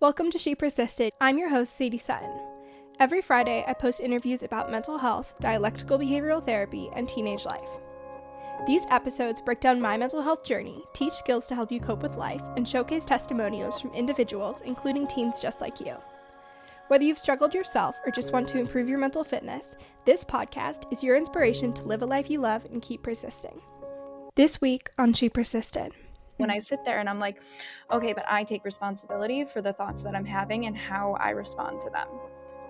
Welcome to She Persisted. I'm your host, Sadie Sutton. Every Friday, I post interviews about mental health, dialectical behavioral therapy, and teenage life. These episodes break down my mental health journey, teach skills to help you cope with life, and showcase testimonials from individuals, including teens just like you. Whether you've struggled yourself or just want to improve your mental fitness, this podcast is your inspiration to live a life you love and keep persisting. This week on She Persisted. When I sit there and I'm like, okay, but I take responsibility for the thoughts that I'm having and how I respond to them,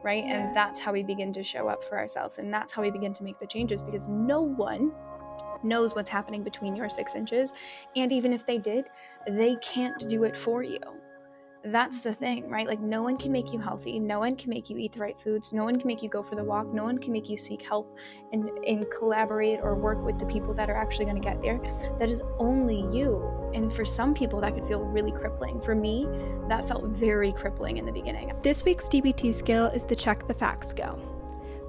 right? Yeah. And that's how we begin to show up for ourselves. And that's how we begin to make the changes, because no one knows what's happening between your 6 inches. And even if they did, they can't do it for you. That's the thing, right? Like, no one can make you healthy. No one can make you eat the right foods. No one can make you go for the walk. No one can make you seek help and collaborate or work with the people that are actually going to get there. That is only you. And for some people, that could feel really crippling. For me, that felt very crippling in the beginning. This week's DBT skill is the check the facts skill.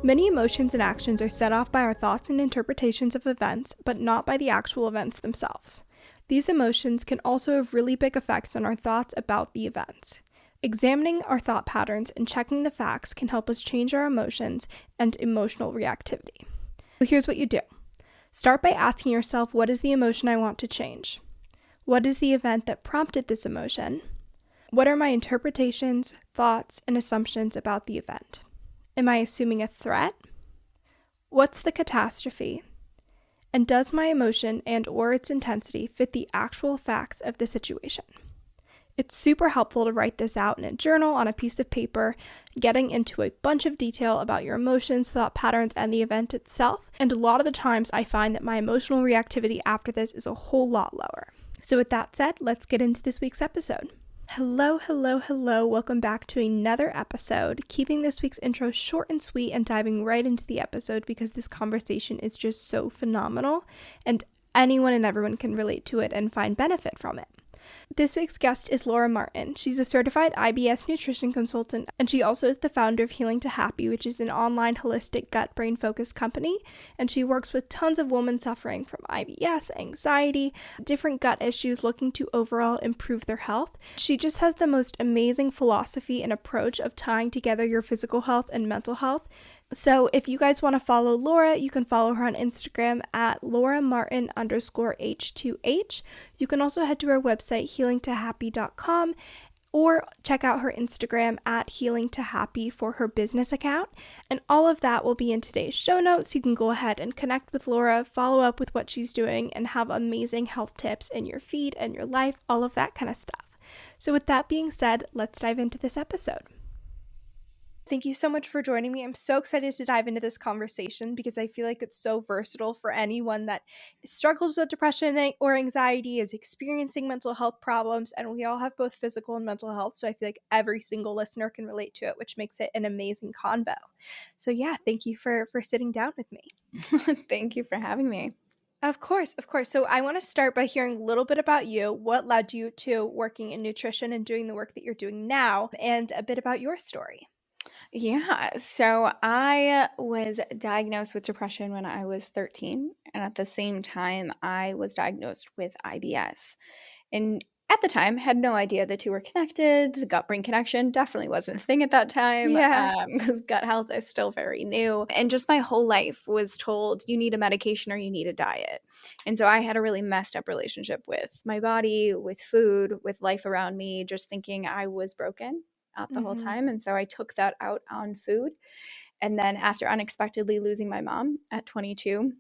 Many emotions and actions are set off by our thoughts and interpretations of events, but not by the actual events themselves. These emotions can also have really big effects on our thoughts about the events. Examining our thought patterns and checking the facts can help us change our emotions and emotional reactivity. So here's what you do. Start by asking yourself, what is the emotion I want to change? What is the event that prompted this emotion? What are my interpretations, thoughts, and assumptions about the event? Am I assuming a threat? What's the catastrophe? And does my emotion and or its intensity fit the actual facts of the situation? It's super helpful to write this out in a journal on a piece of paper, getting into a bunch of detail about your emotions, thought patterns, and the event itself. And a lot of the times I find that my emotional reactivity after this is a whole lot lower. So with that said, let's get into this week's episode. Hello. Welcome back to another episode. Keeping this week's intro short and sweet and diving right into the episode because this conversation is just so phenomenal and anyone and everyone can relate to it and find benefit from it. This week's guest is Laura Martin. She's a certified IBS Nutrition Consultant, and she also is the founder of Healing to Happy, which is an online holistic gut-brain focused company, and she works with tons of women suffering from IBS, anxiety, different gut issues, looking to overall improve their health. She just has the most amazing philosophy and approach of tying together your physical health and mental health. So if you guys want to follow Laura, you can follow her on Instagram at LauraMartin_H2H. You can also head to her website, healingtohappy.com, or check out her Instagram at healingtohappy for her business account. And all of that will be in today's show notes. You can go ahead and connect with Laura, follow up with what she's doing, and have amazing health tips in your feed and your life, all of that kind of stuff. So with that being said, let's dive into this episode. Thank you so much for joining me. I'm so excited to dive into this conversation because I feel like it's so versatile for anyone that struggles with depression or anxiety, is experiencing mental health problems, and we all have both physical and mental health, so I feel like every single listener can relate to it, which makes it an amazing convo. So yeah, thank you for sitting down with me. Thank you for having me. Of course. So I want to start by hearing a little bit about you, what led you to working in nutrition and doing the work that you're doing now, and a bit about your story. Yeah, so I was diagnosed with depression when I was 13, and at the same time, I was diagnosed with IBS. And at the time, had no idea the two were connected. The gut-brain connection definitely wasn't a thing at that time, because gut health is still very new. And just my whole life was told, you need a medication or you need a diet. And so I had a really messed up relationship with my body, with food, with life around me, just thinking I was broken out the whole time. And so I took that out on food. And then after unexpectedly losing my mom at 22,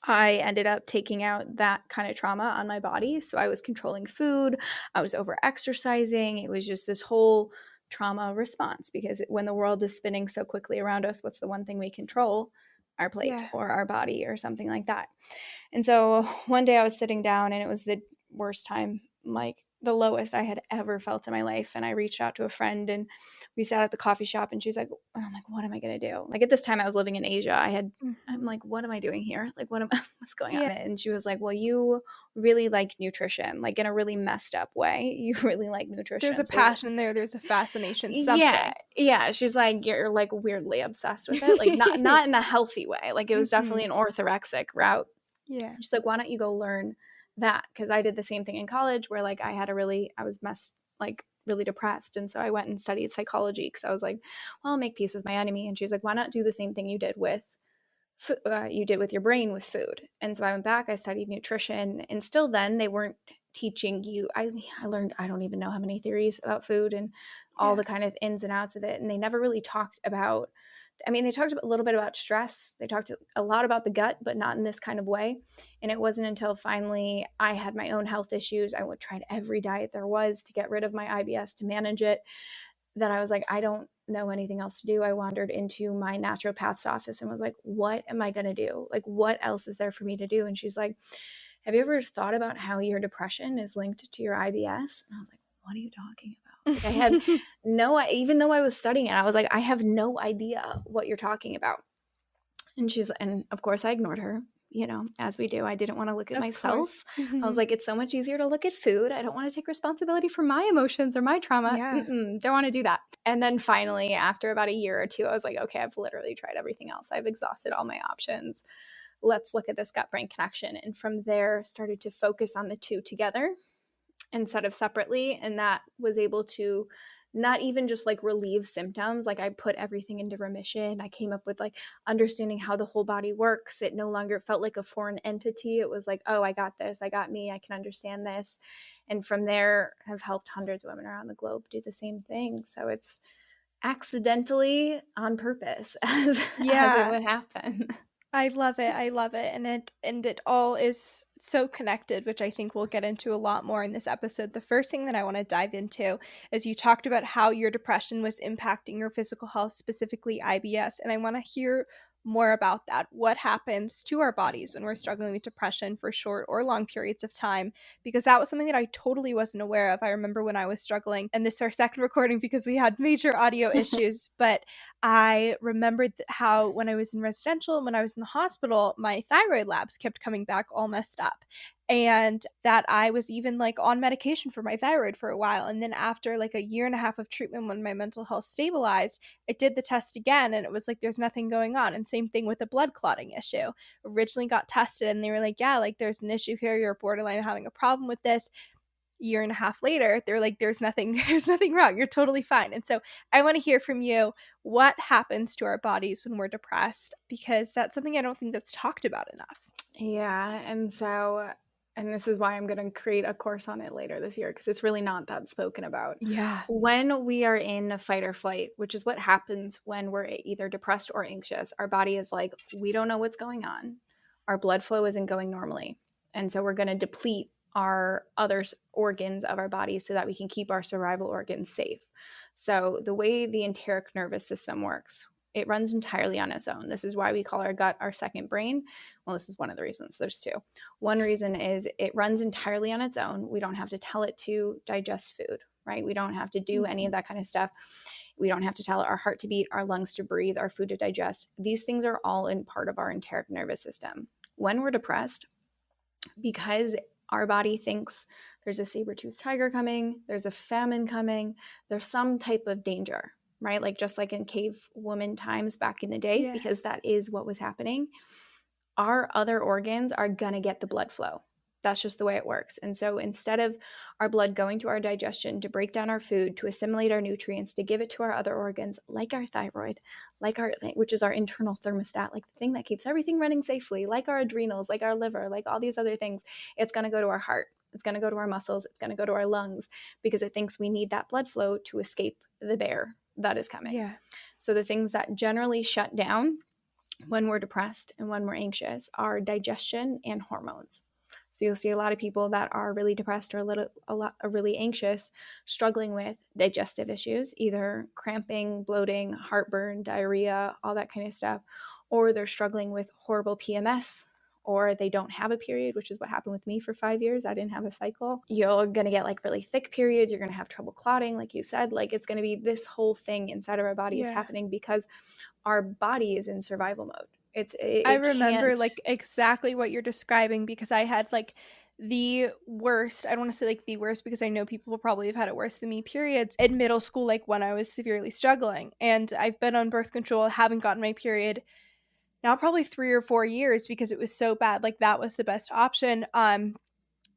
I ended up taking out that kind of trauma on my body. So I was controlling food, I was over exercising. It was just this whole trauma response, because when the world is spinning so quickly around us, what's the one thing we control? Our plate or our body or something like that. And so one day I was sitting down, and it was the worst time, like the lowest I had ever felt in my life. And I reached out to a friend, and we sat at the coffee shop, and she's like, and I'm like, what am I going to do? Like, at this time I was living in Asia. I'm like, what am I doing here? Like, what's going on? And she was like, well, you really like nutrition, like in a really messed up way. You really like nutrition. There's a passion there. There's a fascination. Something. Yeah. She's like, you're like weirdly obsessed with it. Like not in a healthy way. Like, it was definitely an orthorexic route. Yeah. She's like, why don't you go learn that? Because I did the same thing in college, where like I was messed, like really depressed. And so I went and studied psychology because I was like, well, I'll make peace with my enemy. And she's like, why not do the same thing you did with your brain with food? And so I went back, I studied nutrition, and still then they weren't teaching you. I learned, I don't even know how many theories about food and all the kind of ins and outs of it. And they never really talked about, they talked a little bit about stress. They talked a lot about the gut, but not in this kind of way. And it wasn't until finally I had my own health issues. I tried every diet there was to get rid of my IBS, to manage it, that I was like, I don't know anything else to do. I wandered into my naturopath's office and was like, what am I going to do? Like, what else is there for me to do? And she's like, have you ever thought about how your depression is linked to your IBS? And I was like, what are you talking about? Like, I had even though I was studying it, I was like, I have no idea what you're talking about. And of course I ignored her, as we do. I didn't want to look at myself. I was like, it's so much easier to look at food. I don't want to take responsibility for my emotions or my trauma. Don't want to do that. And then finally, after about a year or two, I was like, okay, I've literally tried everything else. I've exhausted all my options. Let's look at this gut-brain connection. And from there, started to focus on the two together instead of separately. And that was able to not even just like relieve symptoms. Like I put everything into remission. I came up with like understanding how the whole body works. It no longer felt like a foreign entity. It was like, oh, I got this. I got me. I can understand this. And from there, I've helped hundreds of women around the globe do the same thing. So it's accidentally on purpose as it would happen. I love it. I love it. And it all is so connected, which I think we'll get into a lot more in this episode. The first thing that I want to dive into is you talked about how your depression was impacting your physical health, specifically IBS. And I want to hear more about that. What happens to our bodies when we're struggling with depression for short or long periods of time? Because that was something that I totally wasn't aware of. I remember when I was struggling, and this is our second recording because we had major audio issues, but I remembered how when I was in residential and when I was in the hospital, my thyroid labs kept coming back all messed up. And that I was even like on medication for my thyroid for a while. And then after like a year and a half of treatment, when my mental health stabilized, I did the test again and it was like, there's nothing going on. And same thing with the blood clotting issue. Originally got tested and they were like, yeah, like there's an issue here. You're borderline having a problem with this. Year and a half later, they're like, there's nothing wrong. You're totally fine. And so I want to hear from you, what happens to our bodies when we're depressed? Because that's something I don't think that's talked about enough. Yeah. And this is why I'm going to create a course on it later this year, because it's really not that spoken about. Yeah. When we are in a fight or flight, which is what happens when we're either depressed or anxious, our body is like, we don't know what's going on. Our blood flow isn't going normally. And so we're going to deplete our other organs of our body so that we can keep our survival organs safe. So the way the enteric nervous system works, it runs entirely on its own. This is why we call our gut our second brain. Well, this is one of the reasons. There's two. One reason is it runs entirely on its own. We don't have to tell it to digest food, right? We don't have to do any of that kind of stuff. We don't have to tell our heart to beat, our lungs to breathe, our food to digest. These things are all in part of our enteric nervous system. When we're depressed, because our body thinks there's a saber-toothed tiger coming, there's a famine coming, there's some type of danger, right? Like just like in cave woman times back in the day, because that is what was happening. Our other organs are going to get the blood flow. That's just the way it works. And so instead of our blood going to our digestion to break down our food, to assimilate our nutrients, to give it to our other organs, like our thyroid, which is our internal thermostat, like the thing that keeps everything running safely, like our adrenals, like our liver, like all these other things, it's going to go to our heart. It's going to go to our muscles. It's going to go to our lungs because it thinks we need that blood flow to escape the bear that is coming. Yeah. So the things that generally shut down when we're depressed and when we're anxious are digestion and hormones. So you'll see a lot of people that are really depressed or really anxious, struggling with digestive issues, either cramping, bloating, heartburn, diarrhea, all that kind of stuff, or they're struggling with horrible PMS, or they don't have a period, which is what happened with me for 5 years. I didn't have a cycle. You're going to get like really thick periods. You're going to have trouble clotting, like you said. Like it's going to be this whole thing inside of our body is happening because our body is in survival mode. I remember like exactly what you're describing because I had like the worst, I don't want to say like the worst because I know people will probably have had it worse than me, periods in middle school, like when I was severely struggling. And I've been on birth control, haven't gotten my period now probably 3 or 4 years because it was so bad. Like that was the best option.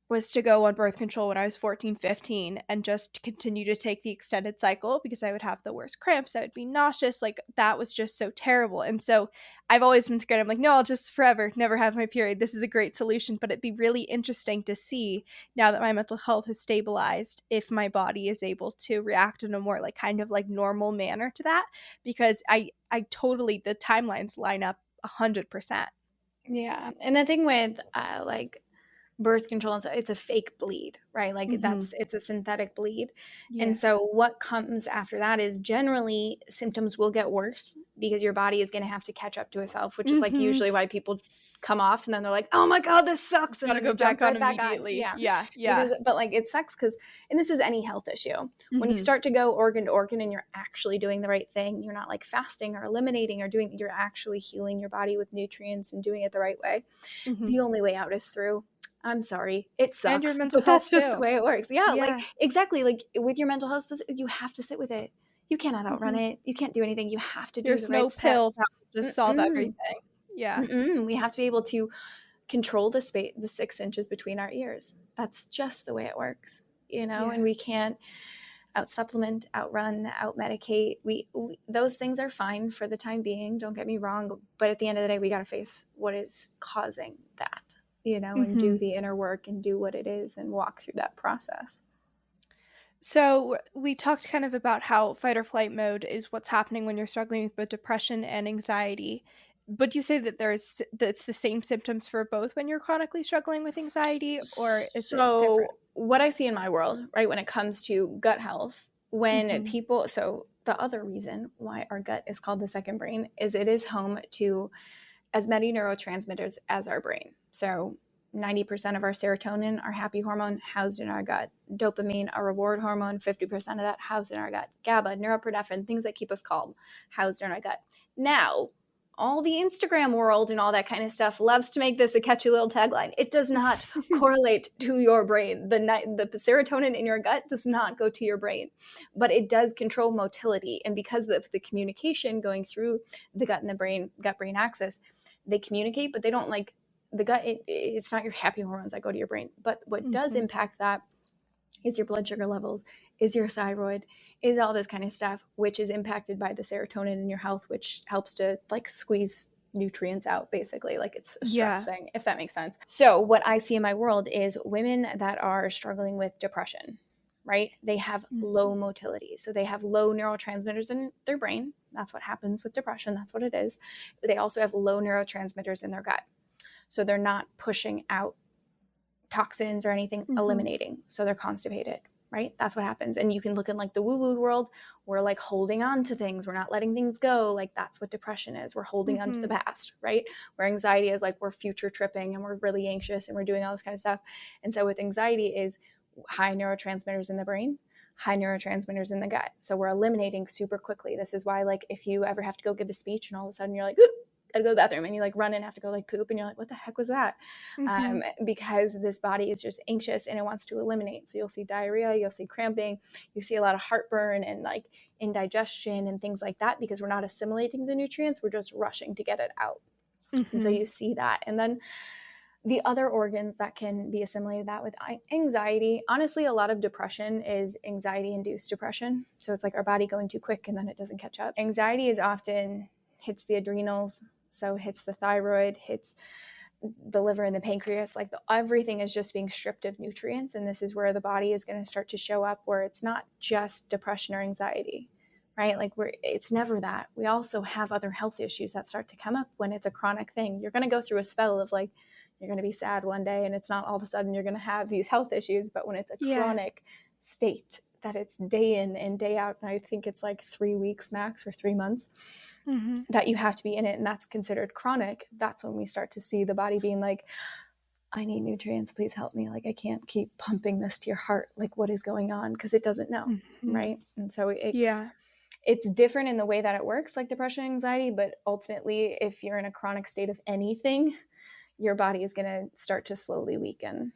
was to go on birth control when I was 14, 15, and just continue to take the extended cycle because I would have the worst cramps. I would be nauseous. Like, that was just so terrible. And so I've always been scared. I'm like, no, I'll just forever never have my period. This is a great solution. But it'd be really interesting to see, now that my mental health has stabilized, if my body is able to react in a more like kind of like normal manner to that, because I totally, the timelines line up 100%. Yeah. And the thing with like birth control, and so it's a fake bleed, right? Like Mm-hmm. it's a synthetic bleed. And Yeah. so what comes after that is generally symptoms will get worse because your body is going to have to catch up to itself, which is like Mm-hmm. usually why people come off and then they're like, oh my God, this sucks. And Gotta then they go jump back on right back on. immediately. Yeah. Yeah. Yeah. Because, but like it sucks because, and this is any health issue. When you Mm-hmm. start to go organ to organ and you're actually doing the right thing, you're not like fasting or eliminating or doing, you're actually healing your body with nutrients and doing it the right way. Mm-hmm. The only way out is through. I'm sorry, it And your sucks, mental but that's health just the too. way it works. Yeah, like Yeah. exactly. Like with your mental health, you have to sit with it. You cannot outrun Mhm. it. You can't do anything. You have to do the There's no right pill steps. that will just solve Mm-mm, everything. Yeah. mm-mm. We have to be able to control the space, the 6 inches between our ears. That's just the way it works, And Yeah. we can't out supplement, outrun, out medicate. We those things are fine for the time being. Don't get me wrong, but at the end of the day, we got to face what is causing that, and do Mhm. the inner work and do what it is and walk through that process. So we talked kind of about how fight or flight mode is what's happening when you're struggling with both depression and anxiety. But you say that that's the same symptoms for both when you're chronically struggling with anxiety, or is it different? So, what I see in my world, right, when it comes to gut health, when Mhm. people, so the other reason why our gut is called the second brain is it is home to as many neurotransmitters as our brain. So 90% of our serotonin, our happy hormone, housed in our gut. Dopamine, our reward hormone, 50% of that housed in our gut. GABA, neuroproliferatin, things that keep us calm, housed in our gut. Now, all the Instagram world and all that kind of stuff loves to make this a catchy little tagline. It does not correlate to your brain. The serotonin in your gut does not go to your brain, but it does control motility. And because of the communication going through the gut and the brain, gut-brain axis, they communicate, but they don't like the gut. It's not your happy hormones that go to your brain. But what does Mhm. impact that is your blood sugar levels, is your thyroid, is all this kind of stuff, which is impacted by the serotonin in your health, which helps to like squeeze nutrients out, basically. Like it's a stress Yeah. thing, if that makes sense. So what I see in my world is women that are struggling with depression, right? They have low Mhm. motility. So they have low neurotransmitters in their brain. That's what happens with depression. That's what it is. They also have low neurotransmitters in their gut. So they're not pushing out toxins or anything, Mhm. eliminating. So they're constipated, right? That's what happens. And you can look in like the woo-woo world, we're like holding on to things. We're not letting things go. Like that's what depression is. We're holding on to the Mhm. past, right? Where anxiety is like we're future tripping and we're really anxious and we're doing all this kind of stuff. And so with anxiety is high neurotransmitters in the brain, high neurotransmitters in the gut. So we're eliminating super quickly. This is why like if you ever have to go give a speech and all of a sudden you're like, gotta go to the bathroom, and you like run and have to go like poop and you're like, what the heck was that? Mhm. Because this body is just anxious and it wants to eliminate. So you'll see diarrhea, you'll see cramping, you see a lot of heartburn and like indigestion and things like that because we're not assimilating the nutrients, we're just rushing to get it out. And so Mhm. you see that. And then the other organs that can be assimilated that with anxiety, honestly, a lot of depression is anxiety induced depression. So it's like our body going too quick and then it doesn't catch up. Anxiety is often hits the adrenals, so hits the thyroid, hits the liver and the pancreas. Like everything is just being stripped of nutrients, and this is where the body is going to start to show up, where it's not just depression or anxiety, right? Like it's never that. We also have other health issues that start to come up when it's a chronic thing. You're going to go through a spell of like you're going to be sad one day and it's not all of a sudden you're going to have these health issues, but when it's a Yeah. chronic state that it's day in and day out, and I think it's like 3 weeks max or 3 months Mhm. that you have to be in it, and that's considered chronic, that's when we start to see the body being like, I need nutrients, please help me. Like I can't keep pumping this to your heart. Like what is going on? Because it doesn't know, Mhm. right? And so Yeah. it's different in the way that it works, like depression and anxiety, but ultimately if you're in a chronic state of anything, your body is going to start to slowly weaken.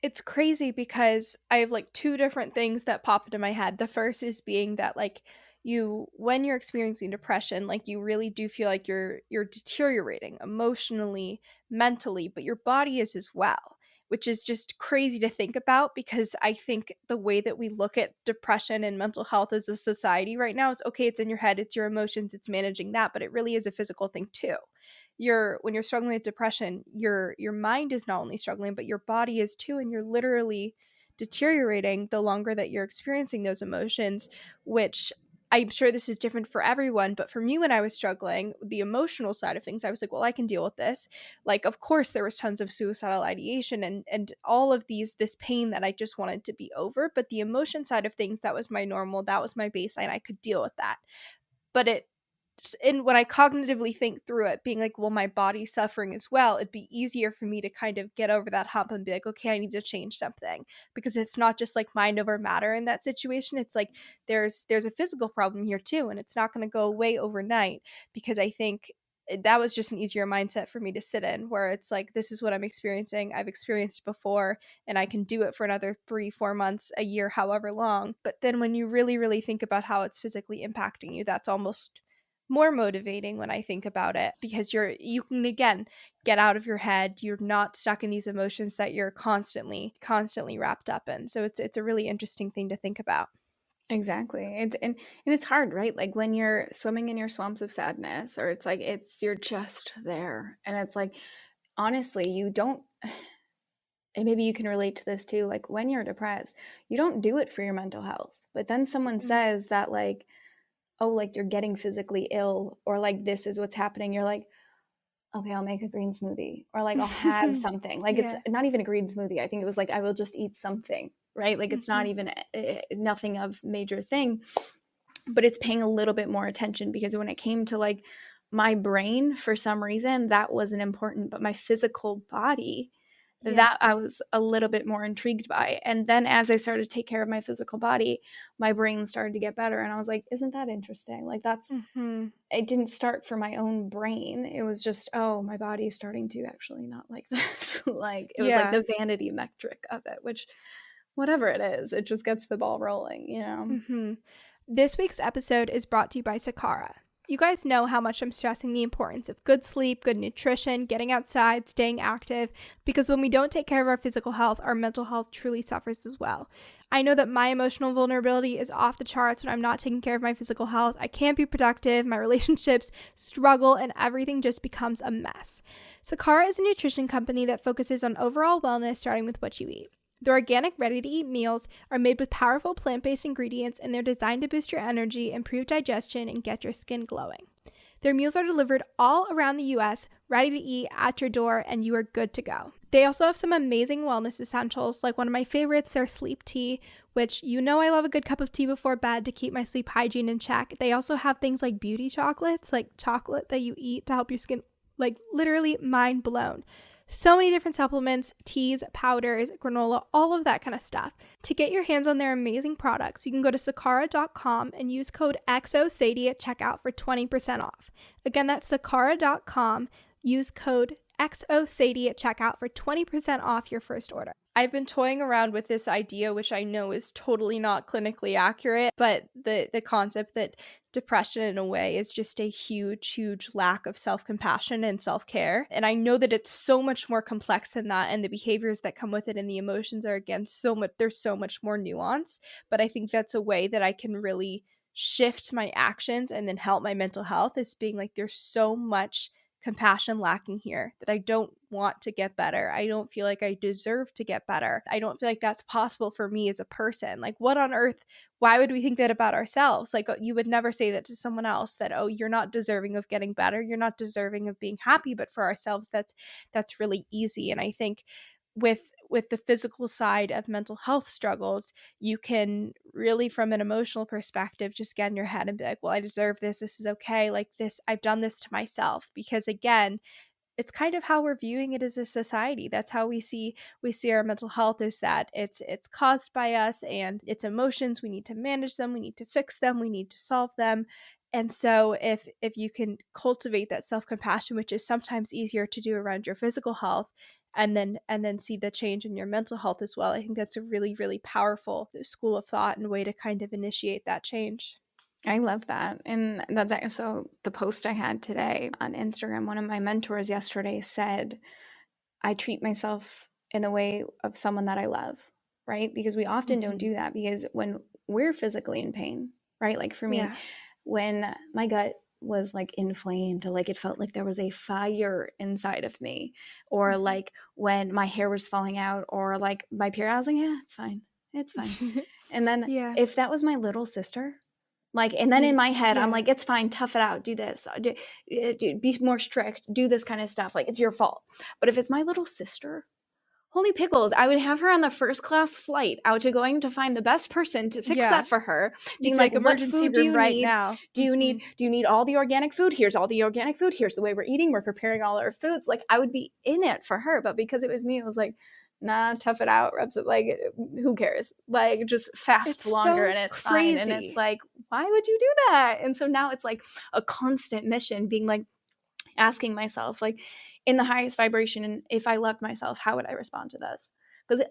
It's crazy because I have like two different things that pop into my head. The first is being that like when you're experiencing depression, like you really do feel like you're deteriorating emotionally, mentally, but your body is as well, which is just crazy to think about, because I think the way that we look at depression and mental health as a society right now is, okay, it's in your head, it's your emotions, it's managing that, but it really is a physical thing too. When you're struggling with depression, your mind is not only struggling, but your body is too, and you're literally deteriorating the longer that you're experiencing those emotions, which I'm sure this is different for everyone, but for me, when I was struggling, the emotional side of things, I was like, well, I can deal with this. Like, of course, there was tons of suicidal ideation and all of this pain that I just wanted to be over. But the emotion side of things, that was my normal, that was my baseline. I could deal with that. But and when I cognitively think through it, being like, well, my body's suffering as well, it'd be easier for me to kind of get over that hump and be like, okay, I need to change something, because it's not just like mind over matter in that situation. It's like there's a physical problem here too, and it's not going to go away overnight, because I think that was just an easier mindset for me to sit in, where it's like, this is what I'm experiencing, I've experienced before, and I can do it for another 3-4 months, a year, however long. But then when you really, really think about how it's physically impacting you, that's almost more motivating when I think about it, because you can again get out of your head. You're not stuck in these emotions that you're constantly wrapped up in. So it's a really interesting thing to think about. Exactly. And it's hard, right? Like when you're swimming in your swamps of sadness, or it's like you're just there. And it's like, honestly, you don't, and maybe you can relate to this too, like when you're depressed, you don't do it for your mental health. But then someone says that, like, oh, like you're getting physically ill, or like this is what's happening. You're like, okay, I'll make a green smoothie, or like I'll have something. Like it's Yeah. not even a green smoothie. I think it was like, I will just eat something, right? Like it's not even nothing of major thing, but it's paying a little bit more attention, because when it came to like my brain, for some reason that wasn't important, but my physical body, Yeah. that I was a little bit more intrigued by. And then as I started to take care of my physical body, my brain started to get better, and I was like, isn't that interesting? Like that's it didn't start for my own brain. It was just, oh, my body is starting to actually not like this. Like it was like Yeah. the vanity metric of it, which whatever it is, it just gets the ball rolling, you know? This week's episode is brought to you by Sakara. You guys know how much I'm stressing the importance of good sleep, good nutrition, getting outside, staying active, because when we don't take care of our physical health, our mental health truly suffers as well. I know that my emotional vulnerability is off the charts when I'm not taking care of my physical health. I can't be productive, my relationships struggle, and everything just becomes a mess. Sakara is a nutrition company that focuses on overall wellness, starting with what you eat. Their organic, ready-to-eat meals are made with powerful plant-based ingredients, and they're designed to boost your energy, improve digestion, and get your skin glowing. Their meals are delivered all around the U.S., ready to eat at your door, and you are good to go. They also have some amazing wellness essentials, like one of my favorites, their sleep tea, which you know I love a good cup of tea before bed to keep my sleep hygiene in check. They also have things like beauty chocolates, like chocolate that you eat to help your skin, like literally mind blown. So many different supplements, teas, powders, granola, all of that kind of stuff. To get your hands on their amazing products, you can go to sakara.com and use code XOSADIE at checkout for 20% off. Again, that's sakara.com. Use code XOSADIE at checkout for 20% off your first order. I've been toying around with this idea, which I know is totally not clinically accurate, but the concept that depression in a way is just a huge, huge lack of self-compassion and self-care. And I know that it's so much more complex than that, and the behaviors that come with it and the emotions are, again, there's so much more nuance. But I think that's a way that I can really shift my actions and then help my mental health, is being like, there's so much compassion lacking here that I don't want to get better. I don't feel like I deserve to get better. I don't feel like that's possible for me as a person. Like, what on earth? Why would we think that about ourselves? Like, you would never say that to someone else, that, oh, you're not deserving of getting better, you're not deserving of being happy. But for ourselves, that's really easy. And I think with the physical side of mental health struggles, you can really, from an emotional perspective, just get in your head and be like, well, I deserve this, this is okay, like this, I've done this to myself. Because again, it's kind of how we're viewing it as a society. That's how we see our mental health, is that it's caused by us, and it's emotions. We need to manage them, we need to fix them, we need to solve them. And so if you can cultivate that self-compassion, which is sometimes easier to do around your physical health, and then see the change in your mental health as well, I think that's a really, really powerful school of thought and way to kind of initiate that change. I love that. And that's so the post I had today on Instagram, one of my mentors yesterday said, I treat myself in the way of someone that I love, right? Because we often don't do that, because when we're physically in pain, right? Like for me, when my gut was like inflamed, like it felt like there was a fire inside of me, or like when my hair was falling out, or like my period, I was like, yeah, it's fine. It's fine. And then if that was my little sister, like, and then in my head, I'm like, it's fine, tough it out, do this, be more strict, do this kind of stuff. Like, it's your fault. But if it's my little sister, holy pickles, I would have her on the first class flight out to going to find the best person to fix that for her. Being like, what food do you need? Now. Do you need all the organic food? Here's all the organic food. Here's the way we're eating. We're preparing all our foods. Like, I would be in it for her. But because it was me, it was like, nah, tough it out, reps it. Like, who cares? Like, just fast longer and it's fine. And it's like, why would you do that? And so now it's like a constant mission, being like, asking myself, like, in the highest vibration, and if I loved myself, how would I respond to this? Because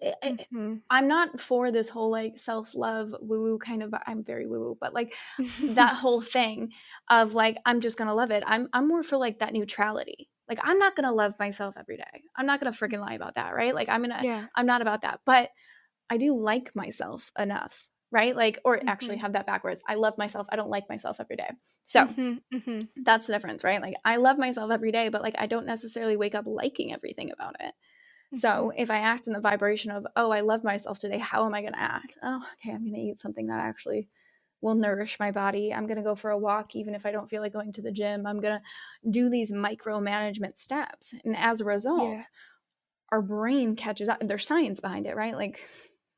I'm not for this whole like self-love woo-woo kind of, I'm very woo-woo, but like that whole thing of like, I'm just gonna love it. I'm more for like that neutrality. Like, I'm not gonna love myself every day. I'm not gonna freaking lie about that, right? Like, I'm not about that, but I do like myself enough, right? Like, or actually have that backwards. I love myself. I don't like myself every day. So that's the difference, right? Like, I love myself every day, but like, I don't necessarily wake up liking everything about it. So if I act in the vibration of, oh, I love myself today, how am I going to act? Oh, okay, I'm going to eat something that actually will nourish my body. I'm going to go for a walk, even if I don't feel like going to the gym. I'm going to do these micromanagement steps. And as a result, our brain catches up. There's science behind it, right? Like,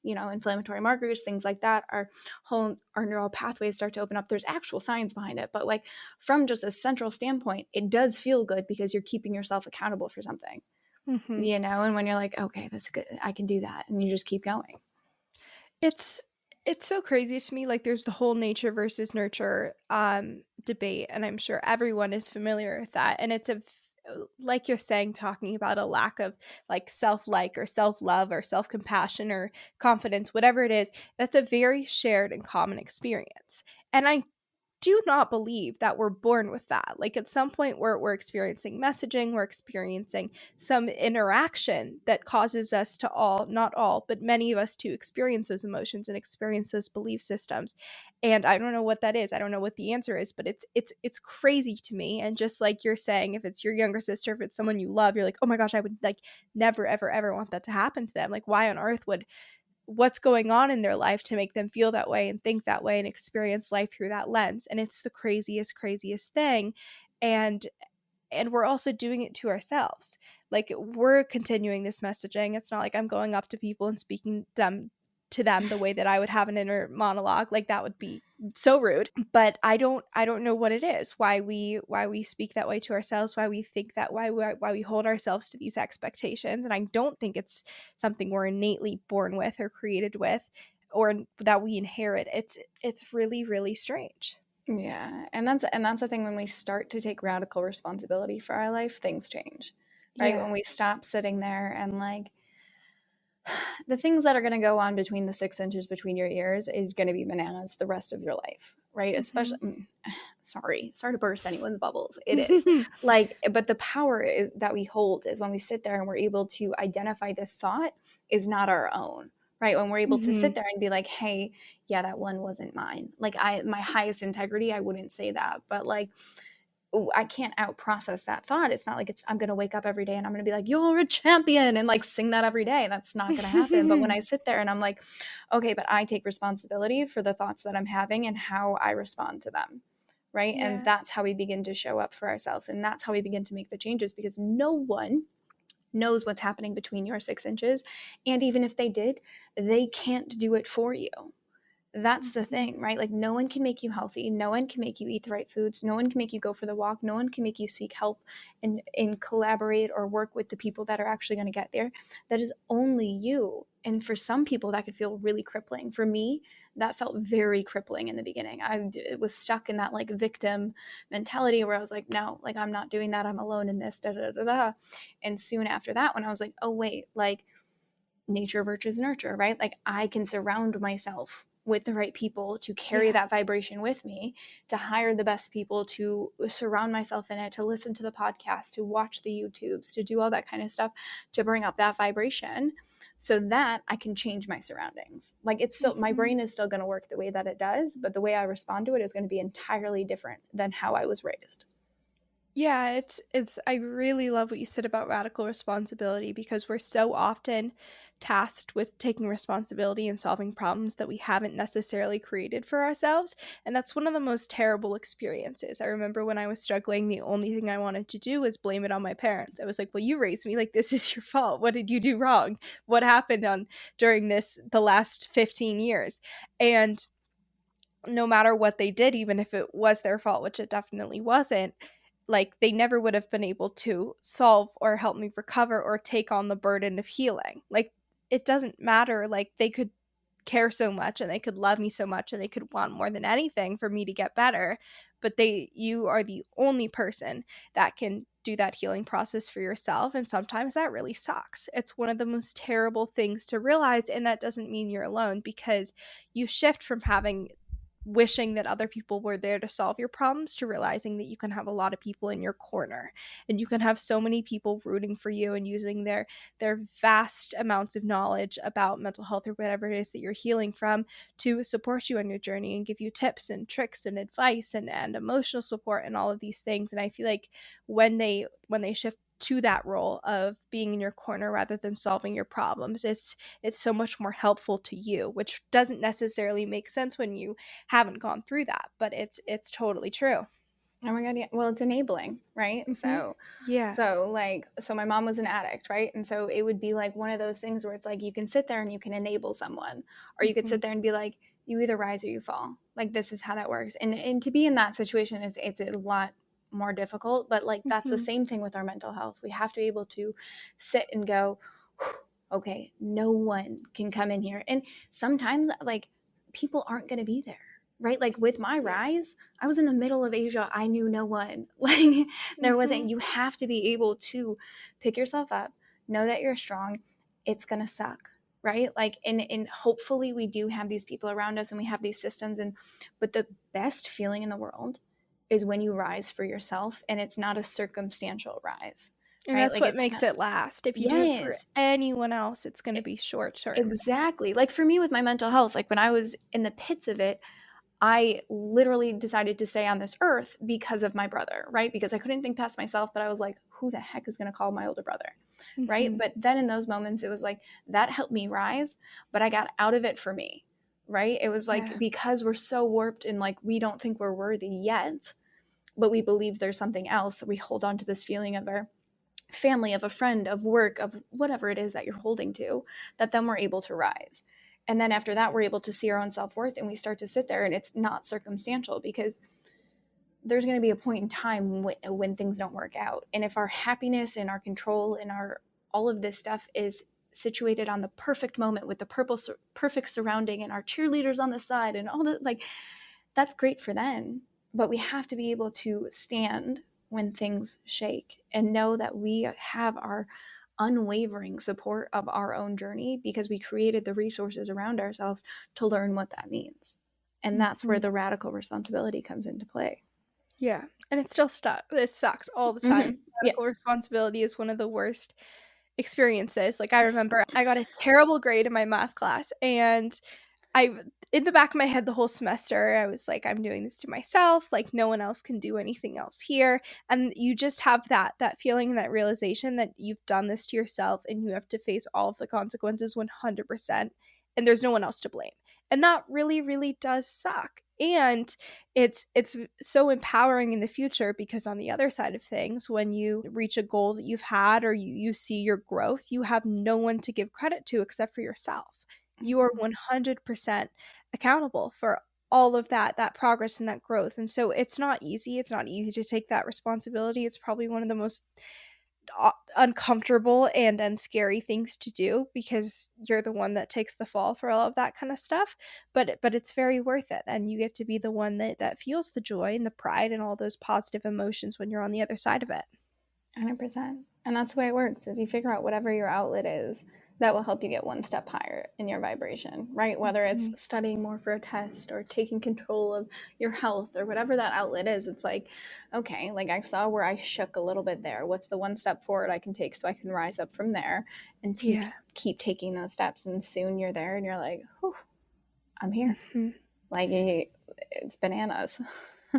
inflammatory markers, things like that, our neural pathways start to open up. There's actual science behind it. But like, from just a central standpoint, it does feel good because you're keeping yourself accountable for something, and when you're like, okay, that's good, I can do that. And you just keep going. It's so crazy to me. Like, there's the whole nature versus nurture debate, and I'm sure everyone is familiar with that. And it's like you're saying, talking about a lack of like self-like or self-love or self-compassion or confidence, whatever it is, that's a very shared and common experience. And I do not believe that we're born with that. Like, at some point we're experiencing messaging, we're experiencing some interaction that causes us to not all, but many of us to experience those emotions and experience those belief systems. And I don't know what that is. I don't know what the answer is, but it's crazy to me. And just like you're saying, if it's your younger sister, if it's someone you love, you're like, oh my gosh, I would like never, ever, ever want that to happen to them. Like, why on earth would what's going on in their life to make them feel that way and think that way and experience life through that lens? And it's the craziest thing. And we're also doing it to ourselves. Like, we're continuing this messaging. It's not like I'm going up to people and speaking to them the way that I would have an inner monologue. Like, that would be so rude. But I don't know what it is, why we speak that way to ourselves, why we think that, why we hold ourselves to these expectations. And I don't think it's something we're innately born with or created with, or that we inherit. It's really, really strange. Yeah. And that's the thing, when we start to take radical responsibility for our life, things change, right? When we stop sitting there and like, the things that are going to go on between the 6 inches between your ears is going to be bananas the rest of your life, right? Especially, sorry to burst anyone's bubbles. It is like, but the power that we hold is when we sit there and we're able to identify the thought is not our own, right? When we're able to sit there and be like, hey, yeah, that one wasn't mine. Like, my highest integrity, I wouldn't say that, but like, I can't out process that thought. It's not like I'm going to wake up every day and I'm going to be like, you're a champion, and like sing that every day. That's not going to happen. But when I sit there and I'm like, okay, but I take responsibility for the thoughts that I'm having and how I respond to them. Right. Yeah. And that's how we begin to show up for ourselves. And that's how we begin to make the changes, because no one knows what's happening between your 6 inches. And even if they did, they can't do it for you. That's the thing, right? Like, no one can make you healthy. No one can make you eat the right foods. No one can make you go for the walk. No one can make you seek help and collaborate or work with the people that are actually going to get there. That is only you. And for some people, that could feel really crippling. For me, that felt very crippling in the beginning. I was stuck in that like victim mentality where I was like, no, like, I'm not doing that. I'm alone in this, da, da, da, da. And soon after that, when I was like, oh, wait, like, nature versus nurture, right? Like, I can surround myself with the right people to carry that vibration with me, to hire the best people, to surround myself in it, to listen to the podcast, to watch the YouTubes, to do all that kind of stuff, to bring up that vibration so that I can change my surroundings. Like, it's still, my brain is still going to work the way that it does, but the way I respond to it is going to be entirely different than how I was raised. Yeah, it's I really love what you said about radical responsibility, because we're so often tasked with taking responsibility and solving problems that we haven't necessarily created for ourselves, and that's one of the most terrible experiences. I remember when I was struggling, the only thing I wanted to do was blame it on my parents. I was like, "Well, you raised me, like, this is your fault. What did you do wrong? What happened on during the last 15 years?" And no matter what they did, even if it was their fault, which it definitely wasn't, like, they never would have been able to solve or help me recover or take on the burden of healing. Like, it doesn't matter. Like, they could care so much and they could love me so much and they could want more than anything for me to get better, but you are the only person that can do that healing process for yourself, and sometimes that really sucks. It's one of the most terrible things to realize, and that doesn't mean you're alone, because you shift from having wishing that other people were there to solve your problems to realizing that you can have a lot of people in your corner, and you can have so many people rooting for you and using their vast amounts of knowledge about mental health or whatever it is that you're healing from to support you on your journey and give you tips and tricks and advice and emotional support and all of these things. And I feel like when they shift to that role of being in your corner rather than solving your problems, it's so much more helpful to you, which doesn't necessarily make sense when you haven't gone through that, but it's totally true. Oh my God. Yeah. Well, it's enabling, right? Mm-hmm. So Yeah. so my mom was an addict, right? And so it would be like one of those things where it's like you can sit there and you can enable someone, or you could Mm-hmm. sit there and be like, you either rise or you fall. Like, this is how that works. And to be in that situation, it's a lot more difficult. But like, that's the Mm-hmm. same thing with our mental health. We have to be able to sit and go, okay, no one can come in here. And sometimes, like, people aren't going to be there. Right? Like, with my rise, I was in the middle of Asia. I knew no one. Like, there Mm-hmm. wasn't, you have to be able to pick yourself up, know that you're strong. It's going to suck. Right? Like, and hopefully we do have these people around us and we have these systems. But the best feeling in the world is when you rise for yourself and it's not a circumstantial rise. And Right? that's Like, what it's makes not, it last. If you do it for yes. anyone else, it's going to be short term. Exactly. Like, for me with my mental health, like when I was in the pits of it, I literally decided to stay on this earth because of my brother, right? Because I couldn't think past myself, but I was like, who the heck is going to call my older brother, right? Mm-hmm. But then in those moments, it was like, that helped me rise, but I got out of it for me, right? It was like, Yeah. because we're so warped and like, we don't think we're worthy yet, but we believe there's something else. So we hold on to this feeling of our family, of a friend, of work, of whatever it is that you're holding to, that then we're able to rise. And then after that, we're able to see our own self-worth and we start to sit there, and it's not circumstantial, because there's going to be a point in time when things don't work out. And if our happiness and our control and our all of this stuff is situated on the perfect moment with the perfect surrounding and our cheerleaders on the side and all that, like, that's great for them. But we have to be able to stand when things shake and know that we have our unwavering support of our own journey, because we created the resources around ourselves to learn what that means. And that's where Mm-hmm. the radical responsibility comes into play. Yeah. And it still it sucks all the time. Mm-hmm. Yeah. Medical responsibility is one of the worst experiences. Like, I remember I got a terrible grade in my math class, and I in the back of my head the whole semester, I was like, I'm doing this to myself, like no one else can do anything else here. And you just have that feeling and that realization that you've done this to yourself and you have to face all of the consequences 100%, and there's no one else to blame. And that really, really does suck. And it's so empowering in the future, because on the other side of things, when you reach a goal that you've had, or you see your growth, you have no one to give credit to except for yourself. You are 100% accountable for all of that progress and that growth. And so it's not easy. It's not easy to take that responsibility. It's probably one of the most uncomfortable and scary things to do, because you're the one that takes the fall for all of that kind of stuff, but it's very worth it, and you get to be the one that feels the joy and the pride and all those positive emotions when you're on the other side of it. 100%. And that's the way it works, is you figure out whatever your outlet is, that will help you get one step higher in your vibration, right? Whether it's studying more for a test or taking control of your health or whatever that outlet is, it's like, okay, like I saw where I shook a little bit there. What's the one step forward I can take so I can rise up from there and keep taking those steps? And soon you're there and you're like, whew, I'm here. Like it's bananas.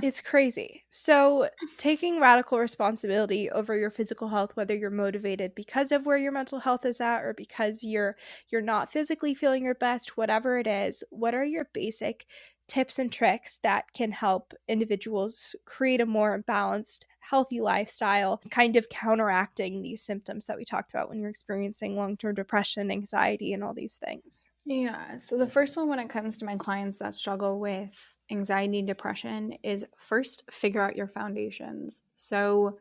It's crazy. So taking radical responsibility over your physical health, whether you're motivated because of where your mental health is at or because you're not physically feeling your best, whatever it is, what are your basic tips and tricks that can help individuals create a more balanced, healthy lifestyle, kind of counteracting these symptoms that we talked about when you're experiencing long-term depression, anxiety, and all these things? Yeah. So the first one when it comes to my clients that struggle with anxiety and depression is first figure out your foundations. So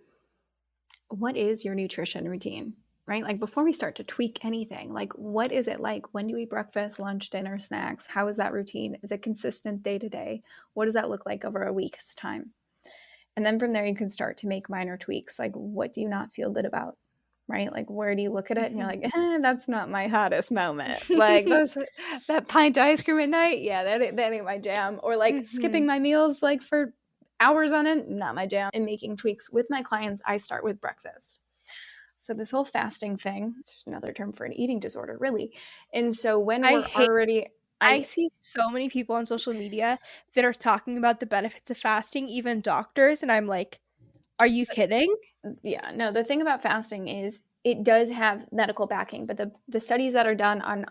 what is your nutrition routine? Right? Like before we start to tweak anything, like what is it like? When do you eat breakfast, lunch, dinner, snacks? How is that routine? Is it consistent day to day? What does that look like over a week's time? And then from there, you can start to make minor tweaks. Like, what do you not feel good about? Right? Like, where do you look at it and you're like, that's not my hottest moment. Like, that pint of ice cream at night, yeah, that ain't my jam. Or like skipping my meals like for hours on end, not my jam. And making tweaks with my clients, I start with breakfast. So this whole fasting thing, it's just another term for an eating disorder, really. And so when I see so many people on social media that are talking about the benefits of fasting, even doctors, and I'm like, are you kidding? Yeah, no, the thing about fasting is it does have medical backing, but the studies that are done on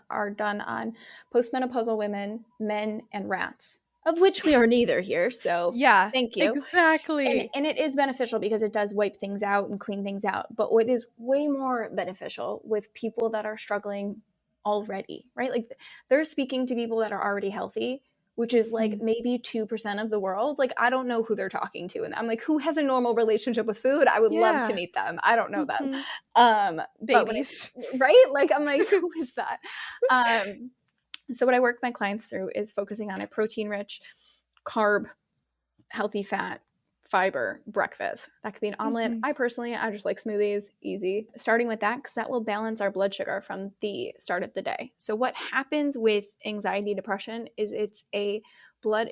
postmenopausal women, men, and rats, of which we are neither here. So Yeah, thank you. exactly. And it is beneficial because it does wipe things out and clean things out. But what is way more beneficial with people that are struggling already, right? Like they're speaking to people that are already healthy, which is like maybe 2% of the world. Like, I don't know who they're talking to. And I'm like, who has a normal relationship with food? I would love to meet them. I don't know them. Babies. Right? Like, I'm like, who is that? So what I work my clients through is focusing on a protein-rich, carb, healthy fat, fiber breakfast. That could be an omelet. I just like smoothies, easy. Starting with that, because that will balance our blood sugar from the start of the day. So what happens with anxiety, depression is it's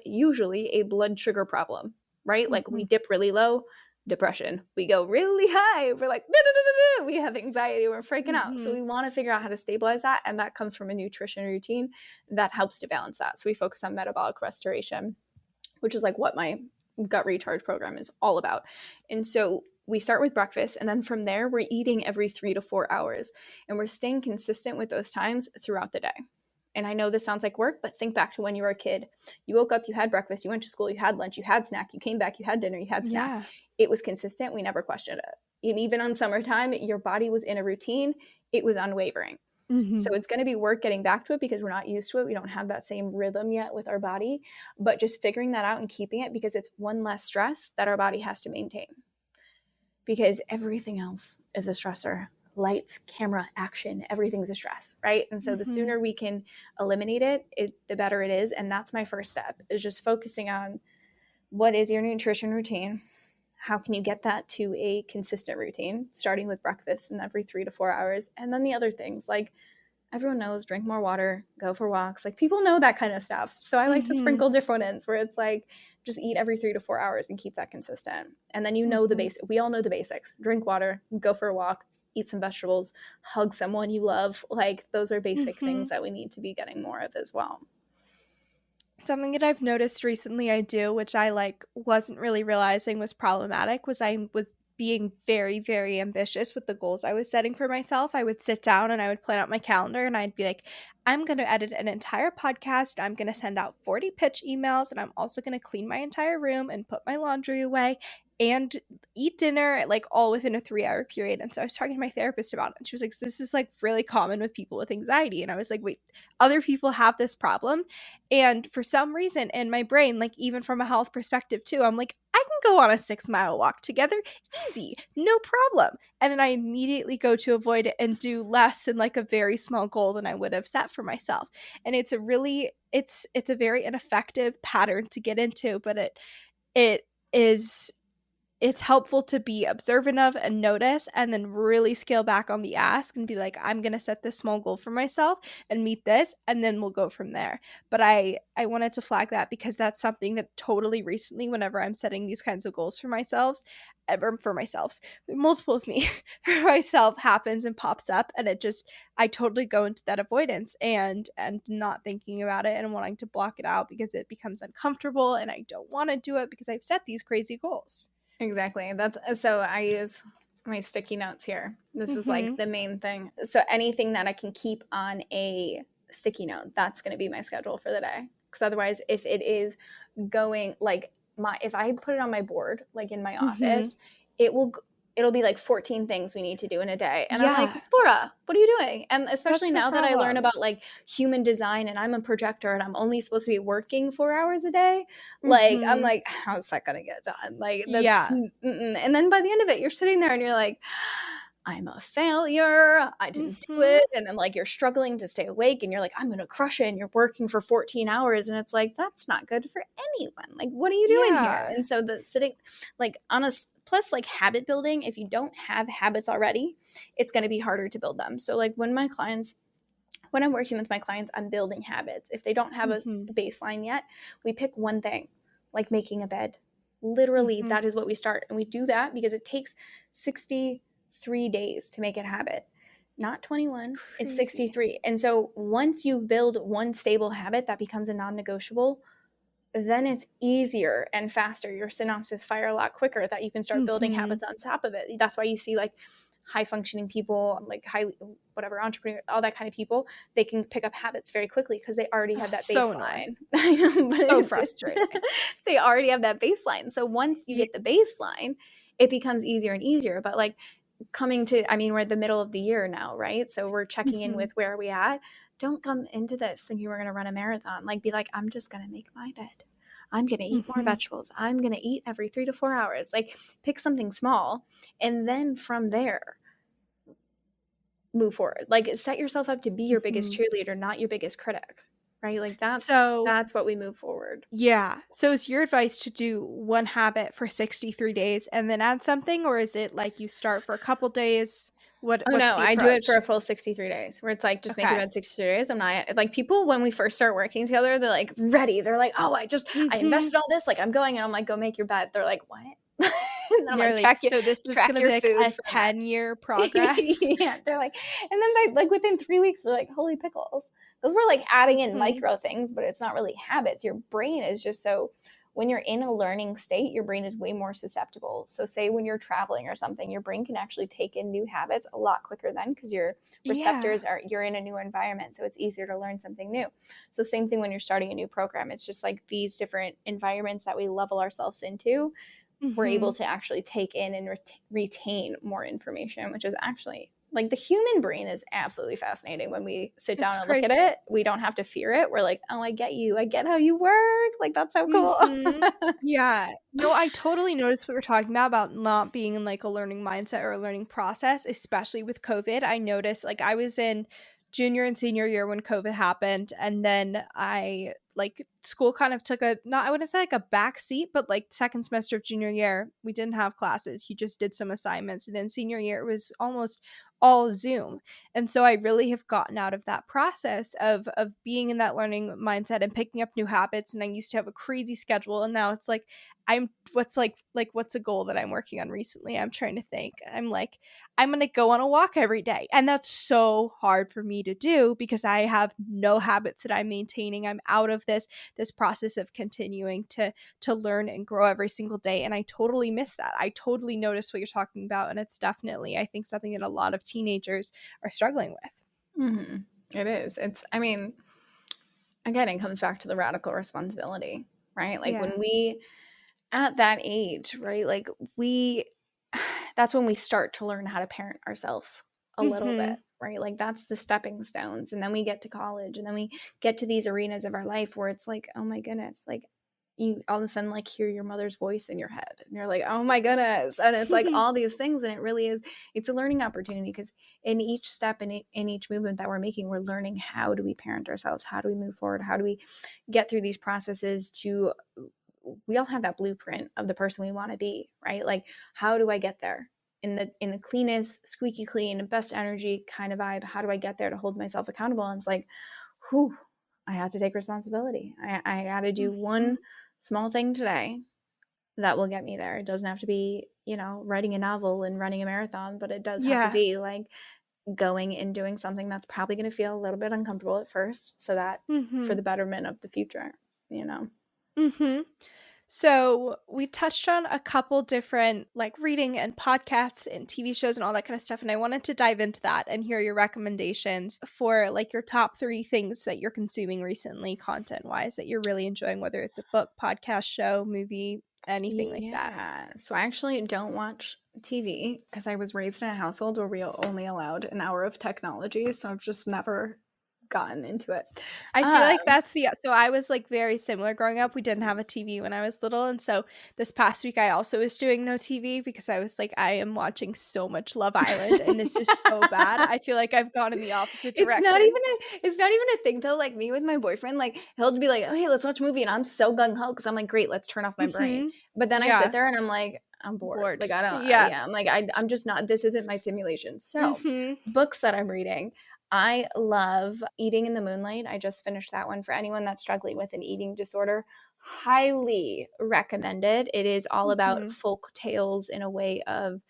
usually a blood sugar problem, right? Like we dip really low, depression. We go really high. We're like, we have anxiety. We're freaking out. So we want to figure out how to stabilize that. And that comes from a nutrition routine that helps to balance that. So we focus on metabolic restoration, which is like what my gut recharge program is all about. And so we start with breakfast, and then from there, we're eating every 3 to 4 hours, and we're staying consistent with those times throughout the day. And I know this sounds like work, but think back to when you were a kid. You woke up, you had breakfast, you went to school, you had lunch, you had snack, you came back, you had dinner, you had snack. Yeah. It was consistent. We never questioned it. And even on summertime, your body was in a routine. It was unwavering. So it's going to be work getting back to it because we're not used to it. We don't have that same rhythm yet with our body, but just figuring that out and keeping it because it's one less stress that our body has to maintain. Because everything else is a stressor. Lights, camera, action, everything's a stress, right? And so the sooner we can eliminate it, the better it is. And that's my first step, is just focusing on what is your nutrition routine? How can you get that to a consistent routine, starting with breakfast and every 3 to 4 hours? And then the other things, like everyone knows, drink more water, go for walks. Like people know that kind of stuff. So I like to sprinkle different ends where it's like, just eat every 3 to 4 hours and keep that consistent. And then the basics. We all know the basics. Drink water, go for a walk, eat some vegetables, hug someone you love. Like those are basic things that we need to be getting more of as well. Something that I've noticed recently I do, which I wasn't really realizing was problematic, was I was being very, very ambitious with the goals I was setting for myself. I would sit down and I would plan out my calendar and I'd be like, I'm going to edit an entire podcast. I'm going to send out 40 pitch emails, and I'm also going to clean my entire room and put my laundry away and eat dinner, like all within a 3-hour period. And so I was talking to my therapist about it, and she was like, this is like really common with people with anxiety. And I was like, wait, other people have this problem. And for some reason in my brain, like even from a health perspective too, I'm like, I can go on a 6-mile walk together, easy, no problem. And then I immediately go to avoid it and do less than like a very small goal than I would have set for myself. And it's a very ineffective pattern to get into, but it is it's helpful to be observant of and notice, and then really scale back on the ask and be like, I'm going to set this small goal for myself and meet this, and then we'll go from there. But I wanted to flag that because that's something that totally recently, whenever I'm setting these kinds of goals for myself, ever for myself, multiple of me for myself, happens and pops up, and it just, I totally go into that avoidance and not thinking about it and wanting to block it out because it becomes uncomfortable and I don't want to do it because I've set these crazy goals. Exactly. That's so I use my sticky notes here. This is like Mm-hmm. the main thing. So anything that I can keep on a sticky note, that's going to be my schedule for the day. Because otherwise, if it is going like if I put it on my board, like in my Mm-hmm. office, it'll be like 14 things we need to do in a day. And I'm like, Yeah, Laura, what are you doing? And especially that's the now that I learn problem. about like human design and I'm a projector and I'm only supposed to be working 4 hours a day, like I'm Mm-hmm. like, how's that gonna get done? Like that's Yeah. and then by the end of it, you're sitting there and you're like, I'm a failure. I didn't do Mm-hmm. it. And then like you're struggling to stay awake and you're like, I'm gonna crush it. And you're working for 14 hours. And it's like, that's not good for anyone. Like, what are you doing here? Yeah. And so the sitting like on a plus like habit building, if you don't have habits already, it's gonna be harder to build them. So like when I'm working with my clients, I'm building habits. If they don't have a Mm-hmm. baseline yet, we pick one thing, like making a bed. Literally, Mm-hmm. that is what we start. And we do that because it takes 63 days to make it a habit. Not 21, it's Crazy. 63. And so once you build one stable habit that becomes a non-negotiable, then it's easier and faster. Your synapses fire a lot quicker that you can start building Mm-hmm. habits on top of it. That's why you see like high functioning people, like high, whatever, entrepreneur, all that kind of people, they can pick up habits very quickly because they already Oh, have that so annoying. baseline. I know, So but frustrating. they already have that baseline. So once you Yeah. get the baseline, it becomes easier and easier. But like we're at the middle of the year now, right? So we're checking in Mm-hmm. with where are we at. Don't come into this thinking we're going to run a marathon. Like, be like, I'm just going to make my bed. I'm going to eat more Mm-hmm. vegetables. I'm going to eat every 3 to 4 hours. Like, pick something small. And then from there, move forward. Like, set yourself up to be your biggest Mm-hmm. cheerleader, not your biggest critic, right? Like, So, that's what we move forward. yeah. So is your advice to do one habit for 63 days and then add something, or is it like you start for a couple days? Oh What's no, the I do it for approach? a full 63 days where it's like just make your Okay. bed 63 days. I'm not like people when we first start working together, they're like ready. They're like, oh, I Mm-hmm. invested all this. Like I'm going and I'm like, go make your bed. They're like, what? And I'm You're like, like, so this is track gonna your be like food a for that. 10-year progress. Yeah. They're like, and then by like within 3 weeks, they're like, holy pickles. Those were like adding in Mm-hmm. micro things, but it's not really habits. Your brain is just so when you're in a learning state, your brain is way more susceptible. So, say when you're traveling or something, your brain can actually take in new habits a lot quicker then because your Yeah. receptors you're in a new environment. So, it's easier to learn something new. So, same thing when you're starting a new program. It's just like these different environments that we level ourselves into. We're Mm-hmm. able to actually take in and retain more information, which is actually like the human brain is absolutely fascinating when we sit down It's and look crazy. at it. We don't have to fear it. We're like, oh, I get you. I get how you work. Like, that's so cool. Mhm. Yeah. No, I totally noticed what you're talking about not being in, like, a learning mindset or a learning process, especially with COVID. I noticed, like, I was in junior and senior year when COVID happened, and then school kind of took a not I wouldn't say, like, a back seat, but, like, 2nd semester of junior year, we didn't have classes. You just did some assignments, and then senior year, it was almost all Zoom. And so I really have gotten out of that process of being in that learning mindset and picking up new habits. And I used to have a crazy schedule, and now it's like what's a goal that I'm working on recently? I'm trying to think. I'm like, I'm gonna go on a walk every day. And that's so hard for me to do because I have no habits that I'm maintaining. I'm out of this process of continuing to learn and grow every single day. And I totally miss that. I totally notice what you're talking about. And it's definitely, I think, something that a lot of teenagers are struggling with. Mm-hmm. It is. I mean, again, it comes back to the radical responsibility, right? Like Yeah. when we, at that age, right? Like we, that's when we start to learn how to parent ourselves a little bit, Mm-hmm. right? Like that's the stepping stones. And then we get to college and then we get to these arenas of our life where it's like, oh my goodness, like you all of a sudden like hear your mother's voice in your head and you're like, oh my goodness. And it's like all these things. And it really is, it's a learning opportunity because in each step and in each movement that we're making, we're learning how do we parent ourselves? How do we move forward? How do we get through these processes to we all have that blueprint of the person we want to be, right? Like, how do I get there in the cleanest, squeaky clean, best energy kind of vibe? How do I get there to hold myself accountable? And it's like, whew, I have to take responsibility. I got to do one small thing today that will get me there. It doesn't have to be, writing a novel and running a marathon, but it does have to be like going and doing something that's probably going to feel a little bit uncomfortable at first, so that for the betterment of the future, So we touched on a couple different like reading and podcasts and TV shows and all that kind of stuff. And I wanted to dive into that and hear your recommendations for like your top 3 things that you're consuming recently, content wise, that you're really enjoying, whether it's a book, podcast, show, movie, anything like that. Yeah. So I actually don't watch TV because I was raised in a household where we only allowed an hour of technology. So I've just never gotten into it. I feel like so I was like very similar growing up. We didn't have a TV when I was little, and so this past week I also was doing no TV because I was like, I am watching so much Love Island and this is so bad. I feel like I've gone in the opposite direction. It's not even a thing though. Like me with my boyfriend, like he'll be like, oh, hey, let's watch a movie, and I'm so gung-ho because I'm like, great, let's turn off my brain. But then I sit there and I'm like, I'm bored. Like I don't I'm like I'm just not, this isn't my simulation. So books that I'm reading, I love Eating in the Moonlight. I just finished that one. For anyone that's struggling with an eating disorder, highly recommended. It is all about folk tales in a way of,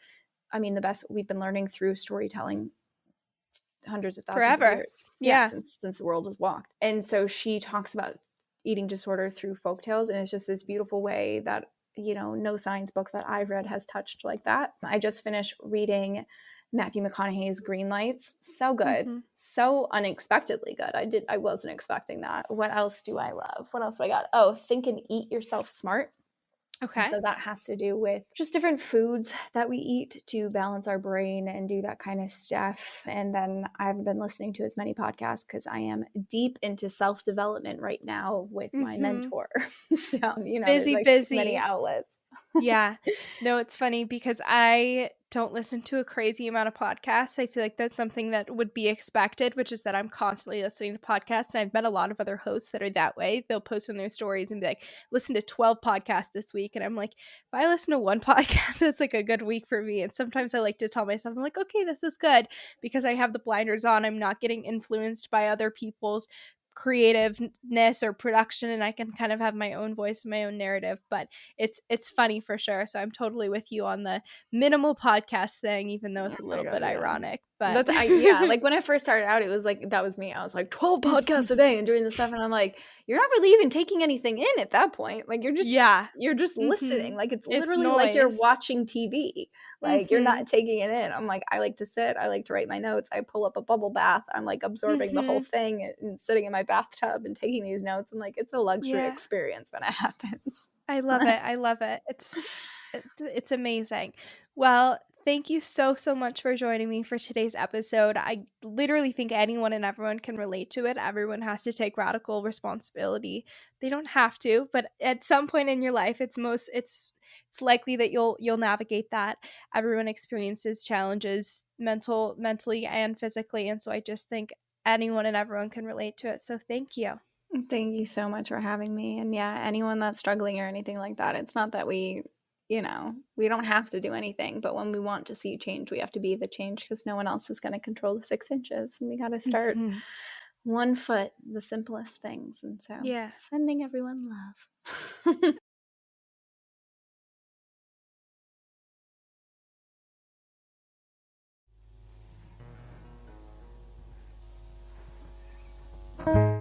the best we've been learning through storytelling hundreds of thousands of years. Yeah, since the world was walked. And so she talks about eating disorder through folk tales, and it's just this beautiful way that, no science book that I've read has touched like that. I just finished reading Matthew McConaughey's Green Lights. So good. So unexpectedly good. I wasn't expecting that. What else do I love? What else do I got? Oh, Think and Eat Yourself Smart. Okay. And so that has to do with just different foods that we eat to balance our brain and do that kind of stuff. And then I haven't been listening to as many podcasts because I am deep into self-development right now with my mentor. So, busy. Too many outlets. Yeah. No, it's funny because I don't listen to a crazy amount of podcasts. I feel like that's something that would be expected, which is that I'm constantly listening to podcasts. And I've met a lot of other hosts that are that way. They'll post on their stories and be like, listen to 12 podcasts this week. And I'm like, if I listen to one podcast, that's like a good week for me. And sometimes I like to tell myself, I'm like, okay, this is good because I have the blinders on. I'm not getting influenced by other people's creativeness or production, and I can kind of have my own voice and my own narrative. But it's funny for sure. So I'm totally with you on the minimal podcast thing, even though it's a little bit ironic. But like when I first started out, it was like, that was me. I was like 12 podcasts a day and doing this stuff, and I'm like, you're not really even taking anything in at that point. Like you're just listening. Like it's literally like you're watching TV. Like you're not taking it in. I'm like, I like to sit, I like to write my notes, I pull up a bubble bath, I'm like absorbing the whole thing and sitting in my bathtub and taking these notes. And like, it's a luxury experience when it happens. I love it. I love it. It's amazing. Well, thank you so much for joining me for today's episode. I literally think anyone and everyone can relate to it. Everyone has to take radical responsibility. They don't have to, but at some point in your life, it's likely that you'll navigate that. Everyone experiences challenges mentally and physically, and so I just think anyone and everyone can relate to it. So thank you. Thank you so much for having me. And yeah, anyone that's struggling or anything like that, it's not that we don't have to do anything, but when we want to see change, we have to be the change because no one else is going to control the 6 inches. And we got to start one foot, the simplest things. And so sending everyone love.